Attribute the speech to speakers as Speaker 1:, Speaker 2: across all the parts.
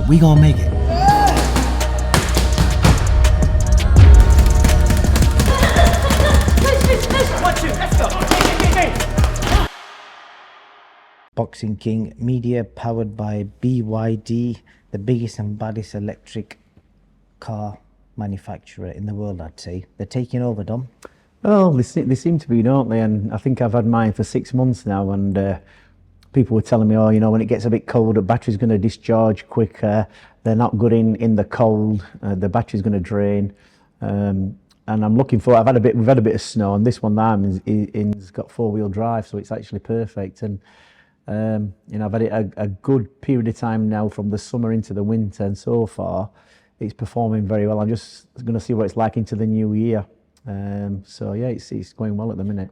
Speaker 1: We gonna make it. Boxing King Media, powered by BYD, the biggest and baddest electric car manufacturer in the world, I'd say. They're taking over, Dom.
Speaker 2: Well, they seem to be, don't they? And I think I've had mine for 6 months now, and people were telling me, oh, you know, when it gets a bit cold, the battery's going to discharge quicker. They're not good in the cold. The battery's going to drain. And I'm looking for. We've had a bit of snow, and this one now has got 4-wheel drive, so it's actually perfect. And you know, I've had it a good period of time now from the summer into the winter, and so far it's performing very well. I'm just going to see what it's like into the new year. So yeah, it's going well at the minute.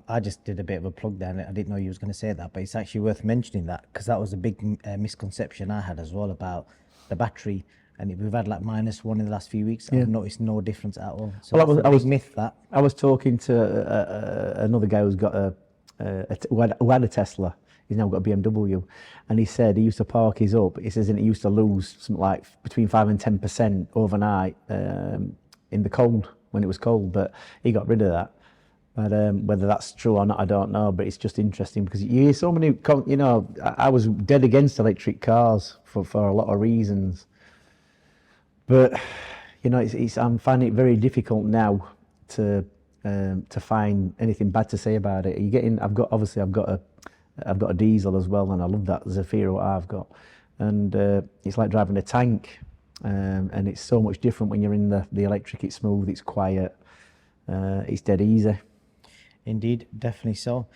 Speaker 1: I just did a bit of a plug there. I didn't know you was going to say that, but it's actually worth mentioning that because that was a big misconception I had as well about the battery. And we've had like -1 in the last few weeks. Yeah. I've noticed no difference at all. So well, I was myth that.
Speaker 2: I was talking to another guy who's got who had a Tesla. He's now got a BMW, and he said he used to park his up. He says, and he used to lose something like between 5 and 10% overnight in the cold when it was cold. But he got rid of that. But whether that's true or not, I don't know. But it's just interesting because you hear so many. You know, I was dead against electric cars for a lot of reasons. But you know, I'm finding it very difficult now to find anything bad to say about it. I've got a diesel as well, and I love that Zafira I've got, and it's like driving a tank, and it's so much different when you're in the electric. It's smooth, it's quiet, it's dead easy.
Speaker 1: Indeed, definitely so.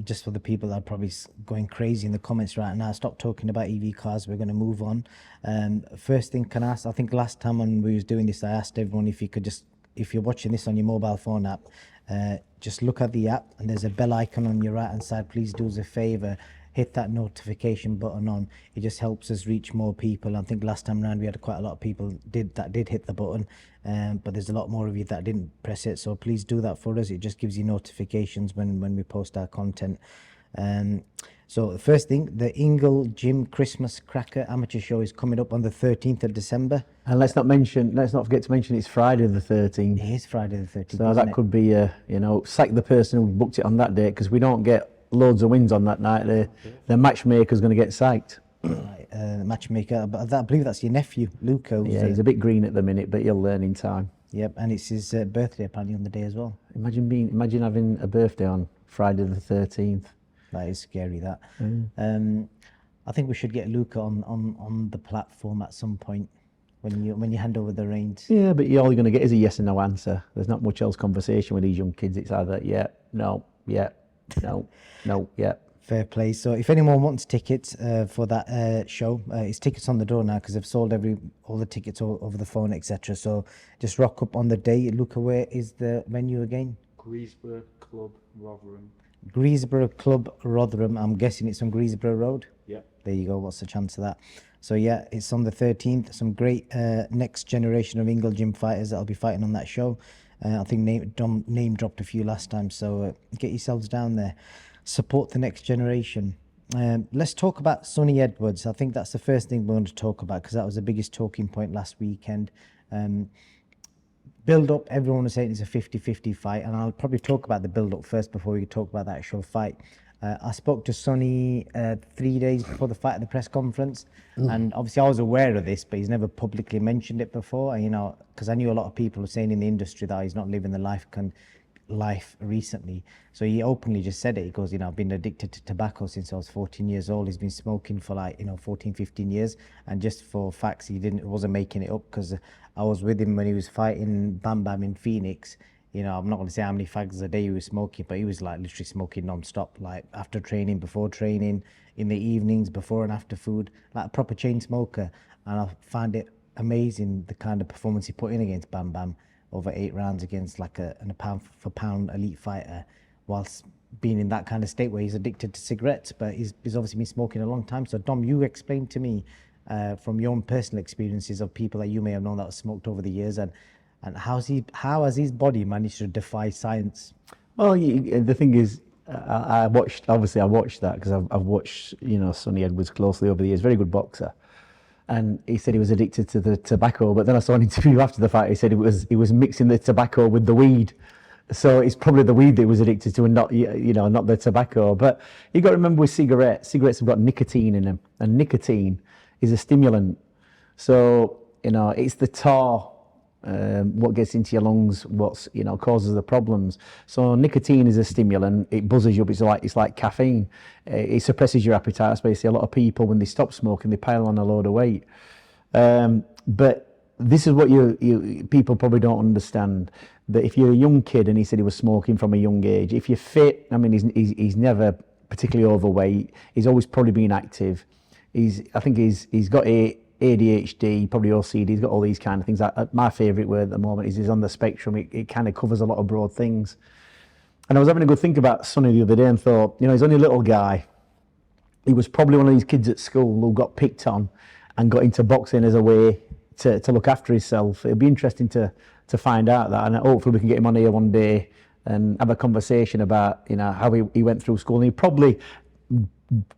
Speaker 1: Just for the people that are probably going crazy in the comments right now, stop talking about EV cars. We're going to move on. First thing, can I ask? I think last time when we was doing this, I asked everyone if you could just, if you're watching this on your mobile phone app, just look at the app and there's a bell icon on your right hand side. Please do us a favor, hit that notification button on. It just helps us reach more people. I think last time around we had quite a lot of people did hit the button, but there's a lot more of you that didn't press it. So please do that for us. It just gives you notifications when we post our content. So the first thing, the Ingle Gym Christmas Cracker Amateur Show is coming up on the 13th of December.
Speaker 2: And let's not forget to mention it's Friday the 13th.
Speaker 1: It is Friday the 13th.
Speaker 2: So that could be, you know, sack the person who booked it on that day, because we don't get loads of wins on that night. The matchmaker's going to get sacked.
Speaker 1: Right, matchmaker, but I believe that's your nephew, Luca.
Speaker 2: Yeah, he's a bit green at the minute, but he'll learn in time.
Speaker 1: Yep, and it's his birthday apparently on the day as well.
Speaker 2: Imagine having a birthday on Friday the 13th.
Speaker 1: That is scary, that. I think we should get Luca on the platform at some point when you hand over the reins.
Speaker 2: Yeah, but all you're going to get is a yes and no answer. There's not much else conversation with these young kids. It's either yeah, no, yeah, no, no, yeah.
Speaker 1: Fair play. So if anyone wants tickets for that show, it's tickets on the door now because they've sold all the tickets over the phone, etc. So just rock up on the day. Luca, where is the venue again?
Speaker 3: Greensborough Club, Rotherham.
Speaker 1: Greensborough Club, Rotherham. I'm guessing it's on Greensborough Road.
Speaker 3: Yeah.
Speaker 1: There you go. What's the chance of that? So yeah, it's on the 13th. Some great next generation of Ingle gym fighters that'll be fighting on that show. I think Dom name dropped a few last time. So get yourselves down there. Support the next generation. Let's talk about Sonny Edwards. I think that's the first thing we want to talk about because that was the biggest talking point last weekend. Build up, everyone was saying it's a 50-50 fight, and I'll probably talk about the build up first before we talk about the actual fight. I spoke to Sonny 3 days before the fight at the press conference, and obviously I was aware of this, but he's never publicly mentioned it before. You know, because I knew a lot of people were saying in the industry that he's not living the life recently. So he openly just said it. He goes, you know, I've been addicted to tobacco since I was 14 years old. He's been smoking for like, 14, 15 years. And just for facts, wasn't making it up because I was with him when he was fighting Bam Bam in Phoenix. You know, I'm not going to say how many fags a day he was smoking, but he was like literally smoking non-stop, like after training, before training, in the evenings, before and after food, like a proper chain smoker. And I find it amazing the kind of performance he put in against Bam Bam over 8 rounds against like a pound for pound elite fighter, whilst being in that kind of state where he's addicted to cigarettes, but he's obviously been smoking a long time. So Dom, you explain to me from your own personal experiences of people that you may have known that have smoked over the years, and how has his body managed to defy science?
Speaker 2: Well, the thing is, I watched that because I've watched Sonny Edwards closely over the years. Very good boxer, and he said he was addicted to the tobacco. But then I saw an interview after the fight. He said he was mixing the tobacco with the weed. So it's probably the weed that he was addicted to, and not not the tobacco. But you got to remember with cigarettes have got nicotine in them, and nicotine is a stimulant. So it's the tar. What gets into your lungs, what's causes the problems. So nicotine is a stimulant. It buzzes you up. It's like caffeine. It suppresses your appetite. That's why you see a lot of people when they stop smoking, they pile on a load of weight. But this is what you people probably don't understand. That if you're a young kid, and he said he was smoking from a young age. If you're fit, I mean, he's never particularly overweight. He's always probably been active. I think he's got ADHD, probably OCD, he's got all these kind of things. My favourite word at the moment is he's on the spectrum. It kind of covers a lot of broad things. And I was having a good think about Sonny the other day and thought, he's only a little guy. He was probably one of these kids at school who got picked on and got into boxing as a way to look after himself. It'll be interesting to find out that, and hopefully we can get him on here one day and have a conversation about how he went through school. And he probably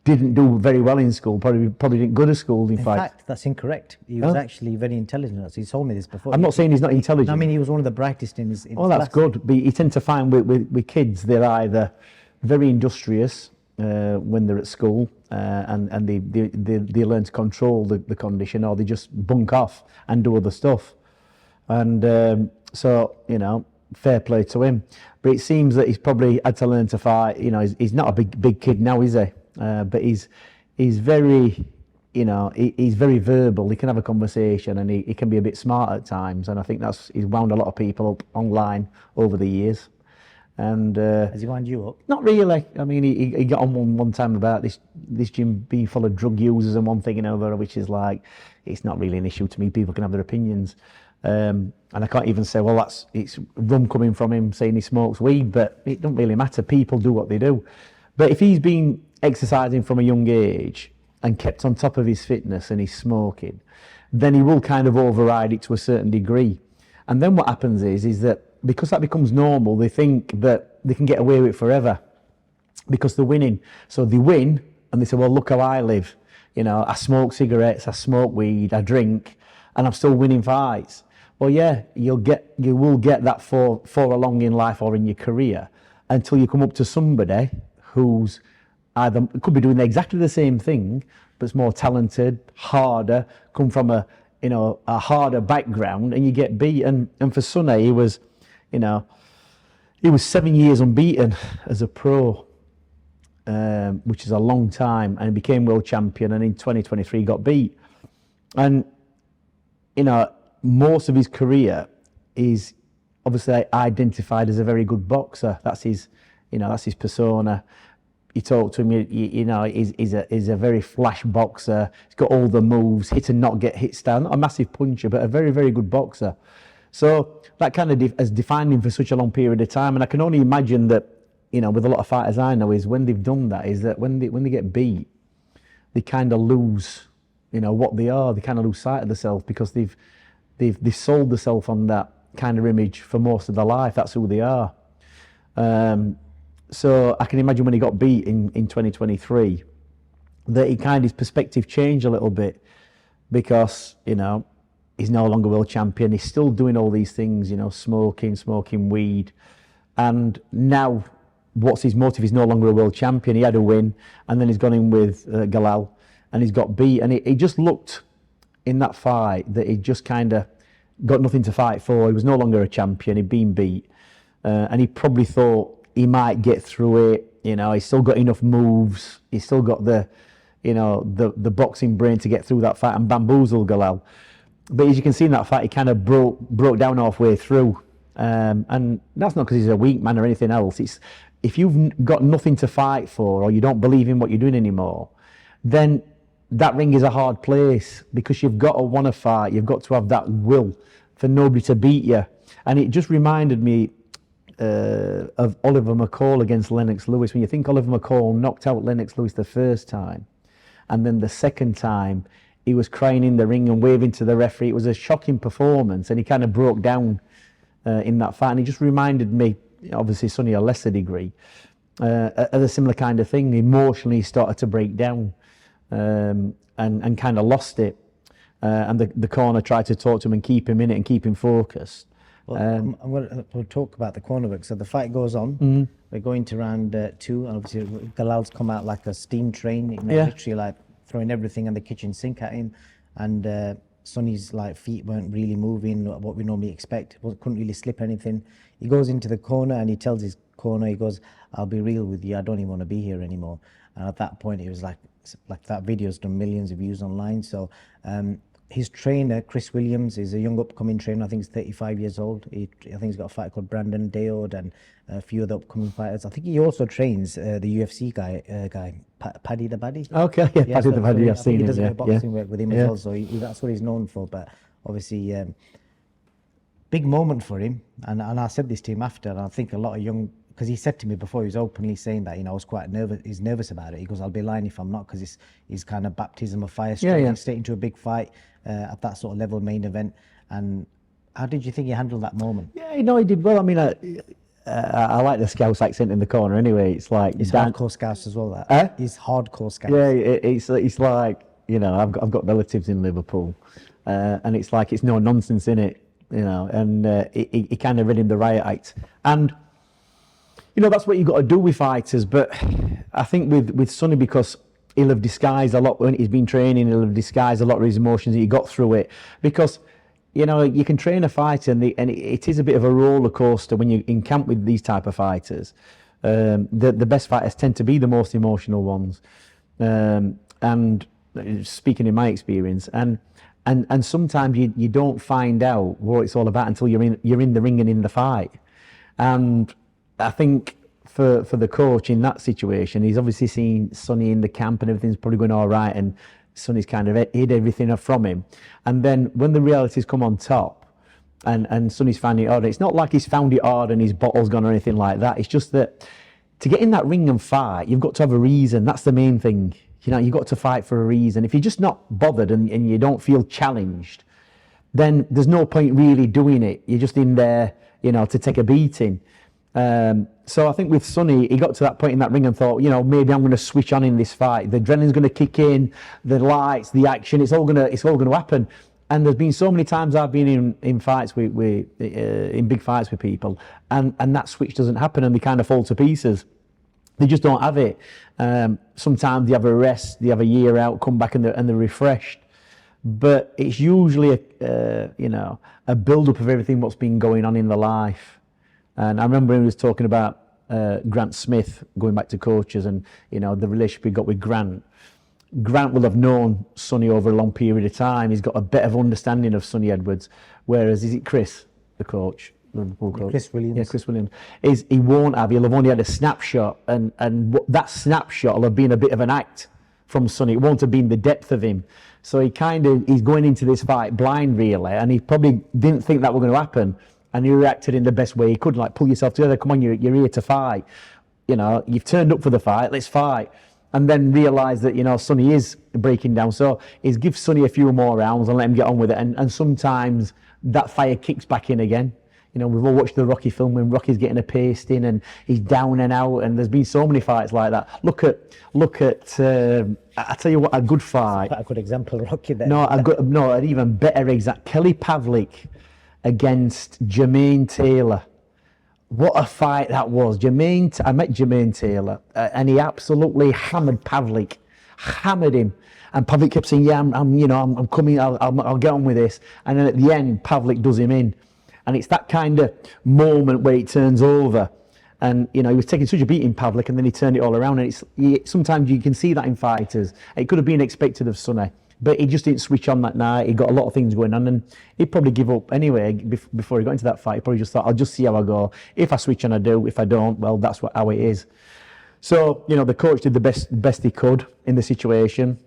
Speaker 2: didn't do very well in school, probably didn't go to school. In
Speaker 1: fact, that's incorrect. He was actually very intelligent. He told me this before.
Speaker 2: I'm not saying he's not intelligent.
Speaker 1: I mean, he was one of the brightest in his
Speaker 2: class. That's good. But you tend to find with kids, they're either very industrious when they're at school and they learn to control the condition, or they just bunk off and do other stuff. And so, fair play to him. But it seems that he's probably had to learn to fight. He's not a big kid now, is he? But he's very, he's very verbal. He can have a conversation, and he can be a bit smart at times. And I think he's wound a lot of people up online over the years. And
Speaker 1: has he wound you up?
Speaker 2: Not really. I mean, he got on one time about this gym being full of drug users and one thing and another, which is like, it's not really an issue to me. People can have their opinions. And I can't even say, well, it's rum coming from him saying he smokes weed, but it don't really matter. People do what they do. But if he's been exercising from a young age and kept on top of his fitness and he's smoking, then he will kind of override it to a certain degree. And then what happens is that because that becomes normal, they think that they can get away with it forever because they're winning. So they win and they say, well, look how I live. I smoke cigarettes, I smoke weed, I drink, and I'm still winning fights. Well, yeah, you will get that for along in life or in your career until you come up to somebody who's either could be doing exactly the same thing, but it's more talented, harder, come from a harder background, and you get beat. And for Sonny, he was 7 years unbeaten as a pro, which is a long time, and he became world champion. And in 2023, got beat. And most of his career is obviously identified as a very good boxer. That's his persona. You talk to him, he's a very flash boxer. He's got all the moves, hit and not get hit style. Not a massive puncher, but a very, very good boxer. So that kind of has defined him for such a long period of time. And I can only imagine that, with a lot of fighters I know, is when they've done that, is that when they get beat, they kind of lose, what they are. They kind of lose sight of themselves because they've sold themselves on that kind of image for most of their life. That's who they are. So I can imagine when he got beat in 2023, that his perspective changed a little bit because, he's no longer world champion. He's still doing all these things, smoking weed. And now what's his motive? He's no longer a world champion. He had a win, and then he's gone in with Galal, and he's got beat. And he just looked in that fight that he just kind of got nothing to fight for. He was no longer a champion. He'd been beat. And he probably thought he might get through it. He's still got enough moves. He's still got the boxing brain to get through that fight and bamboozle Galal. But as you can see in that fight, he kind of broke down halfway through. And that's not because he's a weak man or anything else. It's if you've got nothing to fight for, or you don't believe in what you're doing anymore, then that ring is a hard place because you've got to want to fight. You've got to have that will for nobody to beat you. And it just reminded me of Oliver McCall against Lennox Lewis. When you think Oliver McCall knocked out Lennox Lewis the first time, and then the second time he was crying in the ring and waving to the referee. It was a shocking performance, and he kind of broke down in that fight. And he just reminded me, obviously Sonny a lesser degree, of a similar kind of thing. Emotionally he started to break down and kind of lost it. and the corner tried to talk to him and keep him in it and keep him focused.
Speaker 1: Well, we'll talk about the corner work. So the fight goes on. We're going to round 2, and obviously Galal's come out like a steam train, literally like throwing everything in the kitchen sink at him, and Sonny's like feet weren't really moving what we normally expect. Couldn't really slip anything. He goes into the corner and he tells his corner, he goes, "I'll be real with you. I don't even want to be here anymore." And at that point, it was like that video's done millions of views online. So his trainer, Chris Williams, is a young upcoming trainer. I think he's 35 years old. I think he's got a fighter called Brandon Daoud and a few other upcoming fighters. I think he also trains the UFC guy, Paddy the Baddy.
Speaker 2: Okay, yeah, Paddy the Baddy, I've seen him.
Speaker 1: He does a bit of boxing
Speaker 2: yeah.
Speaker 1: work with him as well, so that's what he's known for. But obviously, big moment for him. And I said this to him after, and I think a lot of young, because he said to me before, he was openly saying that, I was quite nervous. He's nervous about it. He goes, "I'll be lying if I'm not," because it's kind of baptism of fire, straight into a big fight at that sort of level, main event. And how did you think he handled that moment?
Speaker 2: Yeah, he did well. I mean, I like the Scouse accent in the corner anyway. It's like
Speaker 1: It's hardcore Scouse as well. That he's hardcore Scouse.
Speaker 2: Yeah, it's like I've got relatives in Liverpool, and it's like it's no nonsense in it, and he kind of read him the riot act, and that's what you got to do with fighters. But I think with Sonny, because he'll have disguised a lot when he's been training, he'll have disguised a lot of his emotions. He got through it because. You can train a fighter, and it is a bit of a roller coaster when you're in camp with these type of fighters. The best fighters tend to be the most emotional ones, and speaking in my experience, and sometimes you don't find out what it's all about until you're in the ring and in the fight. And I think for the coach in that situation, he's obviously seen Sonny in the camp and everything's probably going all right, and Sonny's kind of hid everything from him. And then when the realities come on top and Sonny's found it hard, it's not like he's found it hard and his bottle's gone or anything like that. It's just that to get in that ring and fight, you've got to have a reason. That's the main thing. You've got to fight for a reason. If you're just not bothered and you don't feel challenged, then there's no point really doing it. You're just in there, to take a beating. So I think with Sonny, he got to that point in that ring and thought, maybe I'm going to switch on in this fight. The adrenaline's going to kick in, the lights, the action. It's all going to happen. And there's been so many times I've been in fights in big fights with people, and that switch doesn't happen, and they kind of fall to pieces. They just don't have it. Sometimes they have a rest, they have a year out, come back and they're refreshed. But it's usually a build-up of everything what's been going on in their life. And I remember he was talking about Grant Smith, going back to coaches, and the relationship he got with Grant. Grant will have known Sonny over a long period of time. He's got a better understanding of Sonny Edwards. Whereas, is it Chris, the coach?
Speaker 1: Chris Williams.
Speaker 2: Yeah, Chris Williams. He won't have. He'll have only had a snapshot, and that snapshot will have been a bit of an act from Sonny. It won't have been the depth of him. So he's going into this fight blind, really, and he probably didn't think that were going to happen. And he reacted in the best way he could, like, pull yourself together, come on, you're here to fight. You've turned up for the fight, let's fight. And then realise that, Sonny is breaking down. So he's give Sonny a few more rounds and let him get on with it. And sometimes that fire kicks back in again. We've all watched the Rocky film when Rocky's getting a paste in and he's down and out. And there's been so many fights like that. Look at. I tell you what, a good fight.
Speaker 1: Quite a good example, Rocky. There.
Speaker 2: An even better example. Kelly Pavlik against Jermaine Taylor. What a fight that was. I met Jermaine Taylor and he absolutely hammered Pavlik, hammered him. And Pavlik kept saying, "Yeah, I'm coming. I'll get on with this." And then at the end, Pavlik does him in. And it's that kind of moment where it turns over. And he was taking such a beating, Pavlik, and then he turned it all around. And sometimes you can see that in fighters. It could have been expected of Sonny. But he just didn't switch on that night. He got a lot of things going on, and he'd probably give up anyway before he got into that fight. He probably just thought, "I'll just see how I go. If I switch on, I do. If I don't, well, that's how it is." So, the coach did the best he could in the situation.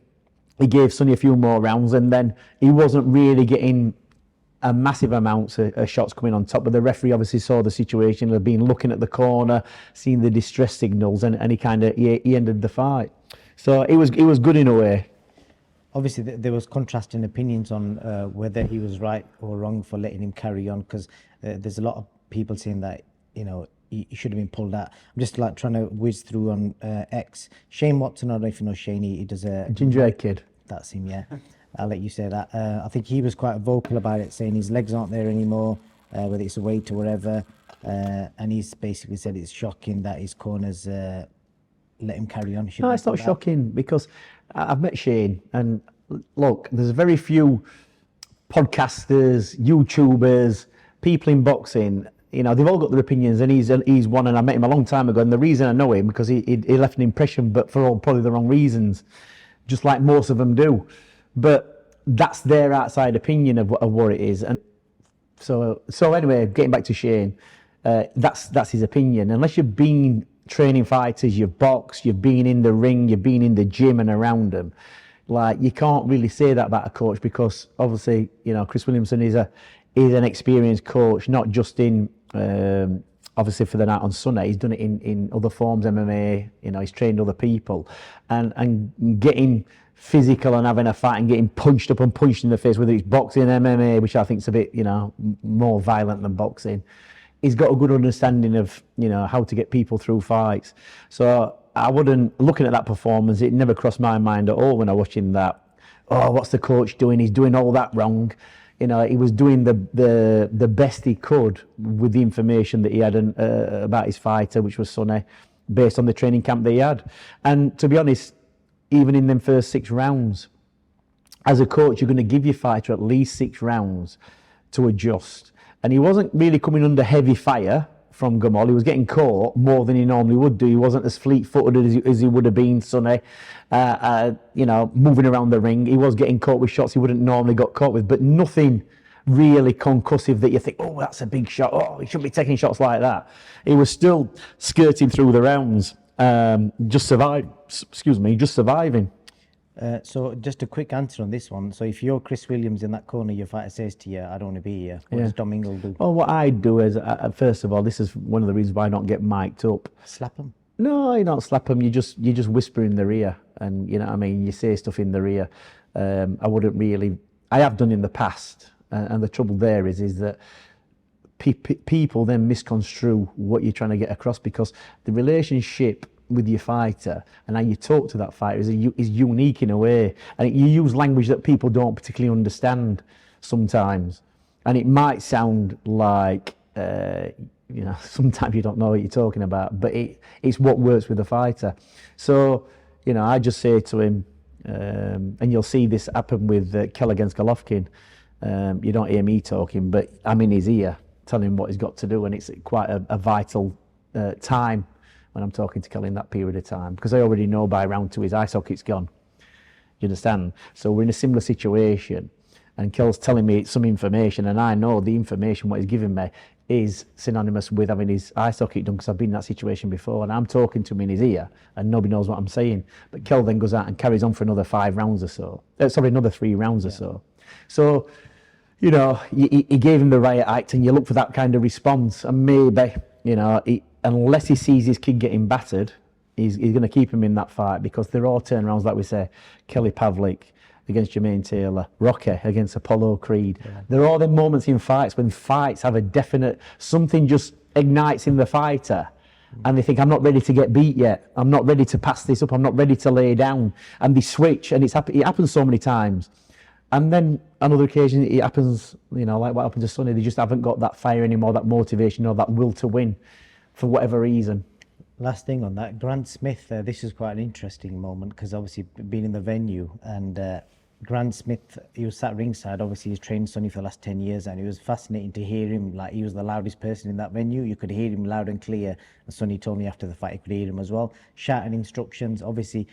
Speaker 2: He gave Sonny a few more rounds, and then he wasn't really getting a massive amount of shots coming on top. But the referee obviously saw the situation. He'd been looking at the corner, seeing the distress signals, and he ended the fight. So it was good in a way.
Speaker 1: Obviously, there was contrasting opinions on whether he was right or wrong for letting him carry on, because there's a lot of people saying that he should have been pulled out. I'm just like trying to whiz through on X. Shane Watson, I don't know if you know Shane. He does a
Speaker 2: ginger kid.
Speaker 1: That's him, yeah. I'll let you say that. I think he was quite vocal about it, saying his legs aren't there anymore, whether it's a weight or whatever. And he's basically said it's shocking that his corners let him carry on.
Speaker 2: No, it's not shocking because I've met Shane, and look, there's very few podcasters, YouTubers, people in boxing. You know, they've all got their opinions, and he's one, and I met him a long time ago. And the reason I know him because he left an impression, but for all probably the wrong reasons, just like most of them do. But that's their outside opinion of what it is. And so anyway, getting back to Shane, that's his opinion. Unless you've been training fighters, you've boxed, you've been in the ring, you've been in the gym and around them, like you can't really say that about a coach, because obviously, you know, Chris Williamson is an experienced coach, not just in obviously for the night on Sunday. He's done it in other forms, MMA. You know, he's trained other people, and getting physical and having a fight and getting punched up and punched in the face, whether it's boxing, MMA, which I think is a bit, you know, more violent than boxing. He's got a good understanding of, you know, how to get people through fights. So I wouldn't, looking at that performance, it never crossed my mind at all when I was watching that. Oh, what's the coach doing? He's doing all that wrong. You know, he was doing the best he could with the information that he had about his fighter, which was Sonny, based on the training camp that he had. And to be honest, even in them first 6 rounds, as a coach, you're going to give your fighter at least 6 rounds to adjust. And he wasn't really coming under heavy fire from Gamal. He was getting caught more than he normally would do. He wasn't as fleet-footed as he would have been, Sonny, you know, moving around the ring. He was getting caught with shots he wouldn't normally got caught with, but nothing really concussive that you think, oh, that's a big shot. Oh, he shouldn't be taking shots like that. He was still skirting through the rounds, just surviving.
Speaker 1: So just a quick answer on this one. So if you're Chris Williams in that corner, your fighter says to you, I don't want to be here. What does Dom Ingle do?
Speaker 2: Well, what I do is, first of all, this is one of the reasons why I don't get mic'd up.
Speaker 1: Slap him?
Speaker 2: No, you don't slap them. You just whisper in their ear, and you know what I mean. You say stuff in their ear. I wouldn't really. I have done in the past, and the trouble there is that people then misconstrue what you're trying to get across, because the relationship with your fighter and how you talk to that fighter is unique in a way, and you use language that people don't particularly understand sometimes, and it might sound like you know, sometimes you don't know what you're talking about, but it's what works with the fighter. So, you know, I just say to him, and you'll see this happen with Kell against Golovkin. You don't hear me talking, but I'm in his ear telling him what he's got to do, and it's quite a vital time when I'm talking to Kell in that period of time, because I already know by round 2 his eye socket's gone. You understand? So we're in a similar situation, and Kell's telling me some information, and I know the information what he's giving me is synonymous with having his eye socket done, because I've been in that situation before, and I'm talking to him in his ear and nobody knows what I'm saying. But Kell then goes out and carries on for another 5 rounds or so. Another 3 rounds or so. So, you know, he gave him the riot act, and you look for that kind of response, and maybe, you know, unless he sees his kid getting battered, he's going to keep him in that fight, because they're all turnarounds, like we say. Kelly Pavlik against Jermaine Taylor, Rocky against Apollo Creed. Yeah. There are all them moments in fights when fights have a definite, something just ignites in the fighter, and they think, I'm not ready to get beat yet. I'm not ready to pass this up. I'm not ready to lay down. And they switch, and it happens so many times. And then on other occasions, it happens, you know, like what happened to Sonny. They just haven't got that fire anymore, that motivation or that will to win for whatever reason.
Speaker 1: Last thing on that, Grant Smith, this is quite an interesting moment, because obviously being in the venue, and Grant Smith, he was sat ringside. Obviously he's trained Sonny for the last 10 years, and it was fascinating to hear him. Like, he was the loudest person in that venue. You could hear him loud and clear, and Sonny told me after the fight he could hear him as well, shouting instructions. Obviously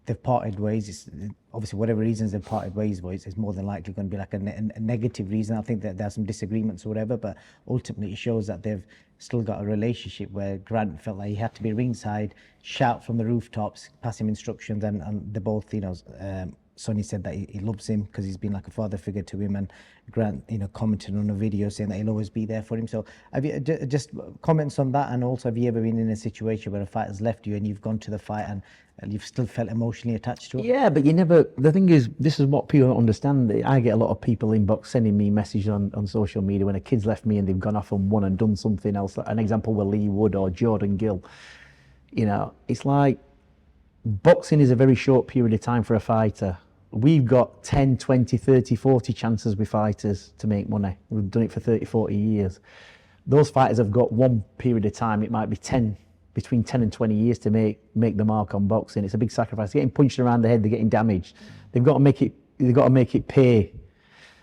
Speaker 1: they've parted ways. It's, obviously whatever reasons they've parted ways, but it's more than likely going to be like a negative reason. I think that there's some disagreements or whatever, but ultimately it shows that they've still got a relationship, where Grant felt like he had to be ringside, shout from the rooftops, pass him instructions, and they both, you know, Sonny said that he loves him because he's been like a father figure to him, and Grant, you know, commented on a video saying that he'll always be there for him. So have you just comments on that, and also have you ever been in a situation where a fighter's left you and you've gone to the fight and you've still felt emotionally attached to it?
Speaker 2: Yeah, but you never, the thing is, this is what people don't understand. I get a lot of people inbox sending me messages on social media when a kid's left me and they've gone off and won and done something else. An example with Lee Wood or Jordan Gill. You know, it's like boxing is a very short period of time for a fighter. we've got 10, 20, 30, 40 chances with fighters to make money. We've done it for 30, 40 years. Those fighters have got one period of time, it might be between 10 and 20 years to make the mark on boxing. It's a big sacrifice. They're getting punched around the head, they're getting damaged. They've got to make it pay.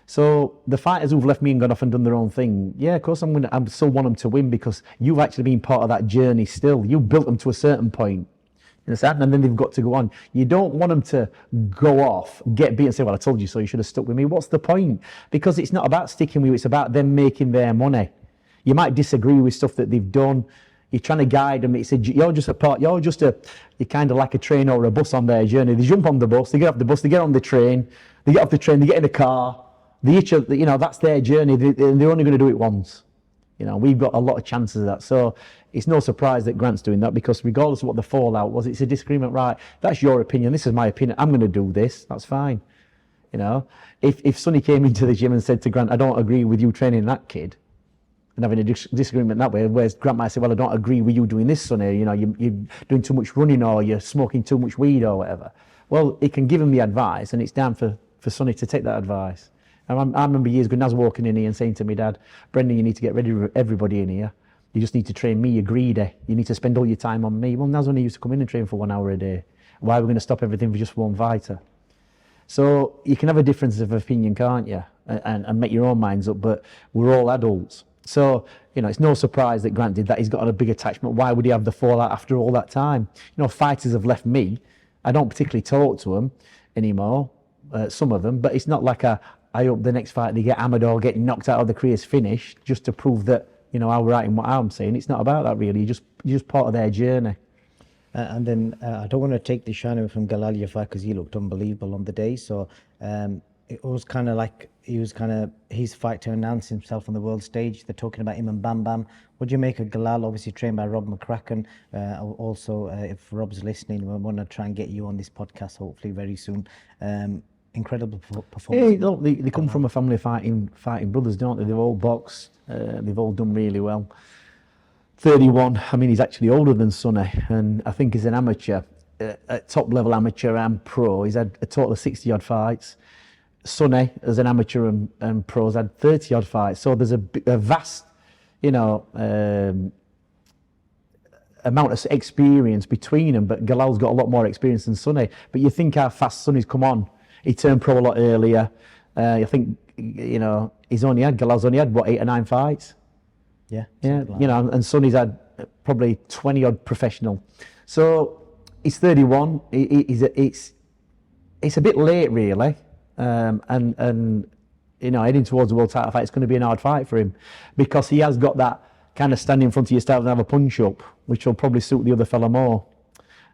Speaker 2: So the fighters who've left me and gone off and done their own thing, yeah, of course I still want them to win, because you've actually been part of that journey still. You built them to a certain point. You understand? And then they've got to go on. You don't want them to go off, get beat and say, well, I told you so, you should have stuck with me. What's the point? Because it's not about sticking with you, it's about them making their money. You might disagree with stuff that they've done. You're trying to guide them. You're kind of like a train or a bus on their journey. They jump on the bus, they get off the bus, they get on the train, they get off the train, they get in a car. That's their journey. They're only going to do it once. We've got a lot of chances of that. So it's no surprise that Grant's doing that, because regardless of what the fallout was, it's a disagreement. Right, that's your opinion, this is my opinion, I'm going to do this, that's fine. If Sonny came into the gym and said to Grant, I don't agree with you training that kid, and having a disagreement that way, whereas Grant might say, well, I don't agree with you doing this, Sonny, you're doing too much running, or you're smoking too much weed, or whatever. Well, he can give him the advice, and it's down for Sonny to take that advice. I remember years ago, Naz walking in here and saying to me, Dad, Brendan, you need to get rid of everybody in here. You just need to train me, you're greedy. You need to spend all your time on me. Well, Naz only used to come in and train for 1 hour a day. Why are we going to stop everything for just one fighter? So you can have a difference of opinion, can't you? And make your own minds up, but we're all adults. So, it's no surprise that Grant did that. He's got a big attachment. Why would he have the fallout after all that time? Fighters have left me. I don't particularly talk to them anymore, some of them, but it's not like I hope the next fight they get hammered or get knocked out or the career's finished, just to prove that, I'm right in what I'm saying. It's not about that, really. You're just part of their journey.
Speaker 1: And then I don't want to take the shine away from Galal Yafai, because he looked unbelievable on the day. So it was kind of like his fight to announce himself on the world stage. They're talking about him and Bam Bam. What do you make of Galal, obviously trained by Rob McCracken? Also, if Rob's listening, we want to try and get you on this podcast hopefully very soon. Incredible performance.
Speaker 2: Yeah, look, they come from a family of fighting brothers, don't they? They've all boxed. They've all done really well. 31. I mean, he's actually older than Sonny, and I think as an amateur, at top level amateur and pro, he's had a total of 60 odd fights. Sonny, as an amateur and pro, has had 30 odd fights. So there's a vast, amount of experience between them. But Galal's got a lot more experience than Sonny. But you think how fast Sonny's come on. He turned pro a lot earlier. I think, Galal's only had, 8 or 9 fights?
Speaker 1: Yeah.
Speaker 2: Like and Sonny's had probably 20 odd professional. So he's 31. It's a bit late, really. And heading towards the world title fight, it's going to be an hard fight for him, because he has got that kind of stand in front of your style and have a punch up, which will probably suit the other fella more.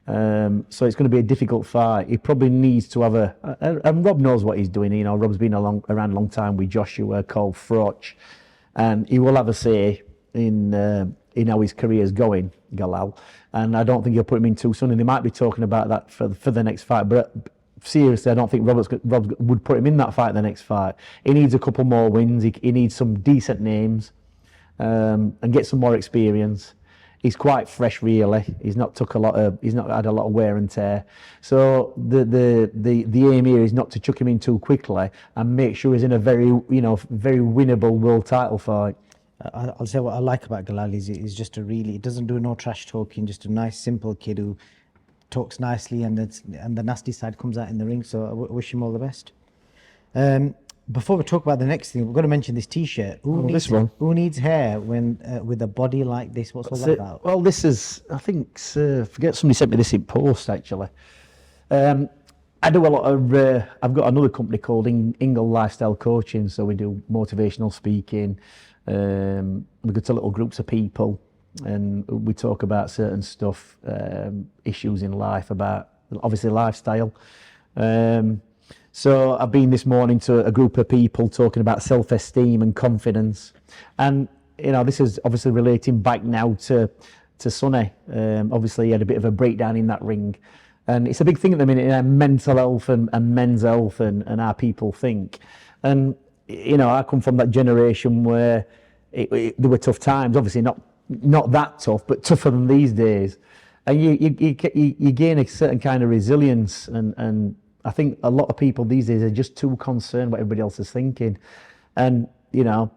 Speaker 2: So it's going to be a difficult fight. He probably needs to have and Rob knows what he's doing. Rob's been around a long time with Joshua, Cole, Froch, and he will have a say in how his career is going, Galal. And I don't think he'll put him in too soon. And they might be talking about that for the next fight. But seriously, I don't think Rob would put him in that fight, the next fight. He needs a couple more wins. He needs some decent names, and get some more experience. He's quite fresh, really. He's not had a lot of wear and tear. So the aim here is not to chuck him in too quickly and make sure he's in a very winnable world title fight.
Speaker 1: I'll say what I like about Galal is he's just he doesn't do no trash talking, just a nice, simple kid who talks nicely, and the nasty side comes out in the ring. So I wish him all the best. Before we talk about the next thing, we've got to mention this T-shirt. Who needs hair when with a body like this? What's all that about?
Speaker 2: Well, this is, I think, forget somebody sent me this in post, actually. I do a lot of, I've got another company called Ingle Lifestyle Coaching, so we do motivational speaking. We go to little groups of people and we talk about certain stuff, issues in life, about obviously lifestyle. So I've been this morning to a group of people talking about self-esteem and confidence, and this is obviously relating back now to Sonny. Obviously he had a bit of a breakdown in that ring, and it's a big thing at the minute in mental health and men's health and how people think. And I come from that generation where there were tough times, obviously not that tough, but tougher than these days. And you gain a certain kind of resilience and I think a lot of people these days are just too concerned what everybody else is thinking. And, you know,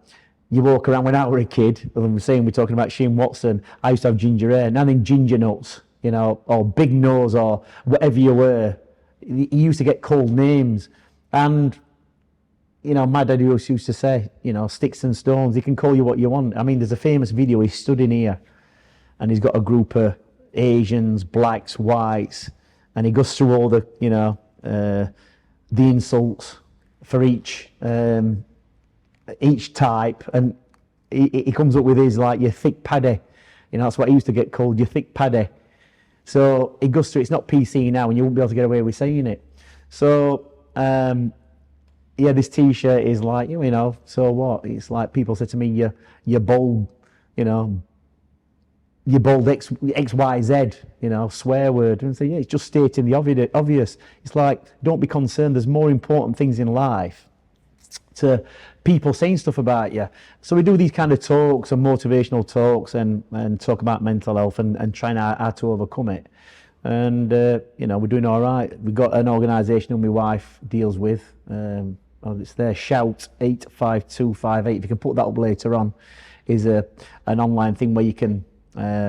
Speaker 2: you walk around, when I was a kid, and we're talking about Shane Watson, I used to have ginger hair, now then ginger nuts, you know, or big nose, or whatever you were. You used to get called names. And, you know, my dad used to say, you know, sticks and stones, he can call you what you want. I mean, there's a famous video, he stood in here, and he's got a group of Asians, blacks, whites, and he goes through all the, you know, the insults for each type, and he comes up with his, like, your thick paddy. You know, that's what he used to get called, your thick paddy. So he goes through, it's not PC now, and you won't be able to get away with saying it. So, yeah, this T-shirt is like, you know, so what? It's like people say to me, you're bold, you know, you're bold XYZ, you know, swear word. And say, yeah, it's just stating the obvious. It's like, don't be concerned. There's more important things in life to people saying stuff about you. So we do these kind of talks and motivational talks and talk about mental health and trying how to overcome it. And, you know, we're doing all right. We've got an organisation that my wife deals with. It's there, Shout 85258. If you can put that up later on, is an online thing where you can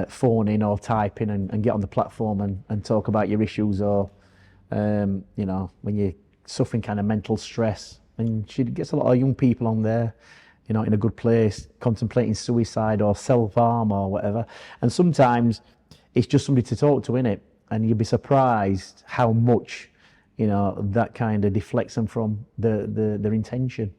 Speaker 2: phone in or type in and get on the platform and talk about your issues, or, you know, when you're suffering kind of mental stress. And she gets a lot of young people on there, you know, in a good place, contemplating suicide or self-harm or whatever. And sometimes it's just somebody to talk to, innit? And you'd be surprised how much, you know, that kind of deflects them from their intention.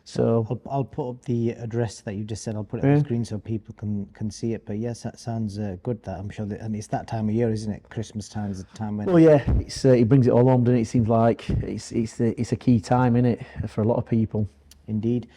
Speaker 2: So
Speaker 1: I'll put up the address that you just said. I'll put it on the screen so people can see it. But yes, that sounds good. That I'm sure, and it's that time of year, isn't it? Christmas time is the time when.
Speaker 2: Well, yeah, it brings it all home, doesn't it? It seems like it's a key time, isn't it, for a lot of people.
Speaker 1: Indeed.